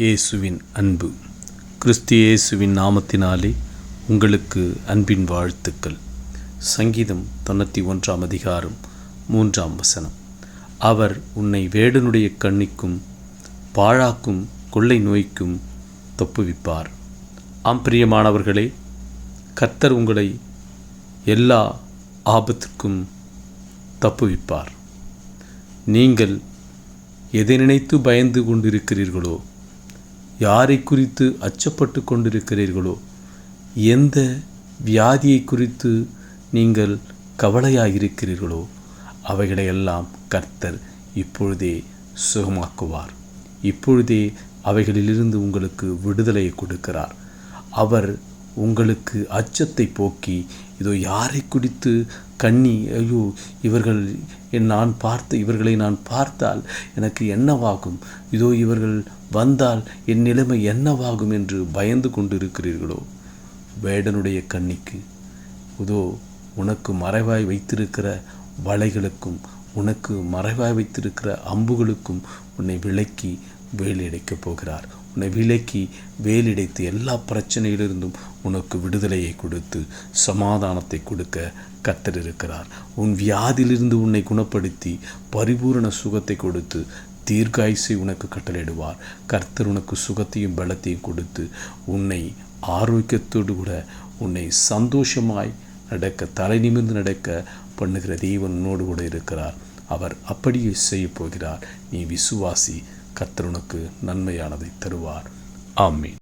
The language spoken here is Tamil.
இயேசுவின் அன்பு. கிறிஸ்து இயேசுவின் நாமத்தினாலே உங்களுக்கு அன்பின் வாழ்த்துக்கள். சங்கீதம் 91 அதிகாரம் 3 அவர் உன்னை வேடனுடைய கண்ணிக்கும் பாழாக்கும் கொள்ளை நோய்க்கும் தப்புவிப்பார். பிரியமானவர்களே, கர்த்தர் உங்களை எல்லா ஆபத்துக்கும் தப்புவிப்பார். நீங்கள் எதை நினைத்து பயந்து கொண்டிருக்கிறீர்களோ, யாரை குறித்து அச்சப்பட்டு கொண்டிருக்கிறீர்களோ, எந்த வியாதியை குறித்து நீங்கள் கவலையாயிருக்கிறீர்களோ, அவைகளையெல்லாம் கர்த்தர் இப்பொழுதே சுகமாக்குவார். இப்பொழுதே அவைகளிலிருந்து உங்களுக்கு விடுதலையை கொடுக்கிறார். அவர் உங்களுக்கு அச்சத்தை போக்கி, இதோ யாரை குறித்து ஐயோ இவர்களை நான் பார்த்தால் எனக்கு என்னவாகும், இதோ இவர்கள் வந்தால் என் நிலைமை என்னவாகும் என்று பயந்து கொண்டிருக்கிறீர்களோ, வேடனுடைய கண்ணிக்கு இதோ உனக்கு மறைவாய் வைத்திருக்கிற வலைகளுக்கும் உனக்கு மறைவாய் வைத்திருக்கிற அம்புகளுக்கும் உன்னை விலக்கி வேலியடைக்கப் போகிறார். உன்னை விலக்கி வேலிடைத்து எல்லா பிரச்சனையிலிருந்தும் உனக்கு விடுதலையை கொடுத்து சமாதானத்தை கொடுக்க கர்த்தர் இருக்கிறார். உன் வியாதியிலிருந்து உன்னை குணப்படுத்தி பரிபூரண சுகத்தை கொடுத்து தீர்க்காயுசை உனக்கு கட்டளையிடுவார். கர்த்தர் உனக்கு சுகத்தையும் பலத்தையும் கொடுத்து உன்னை ஆரோக்கியத்தோடு கூட உன்னை சந்தோஷமாய் நடக்க, தலை நிமிர்ந்து நடக்க பண்ணுகிற தேவன் உன்னோடு கூட இருக்கிறார். அவர் அப்படியே செய்ய போகிறார். நீ விசுவாசி. கர்த்தர் உனக்கு நன்மையானதை தருவார். ஆமென்.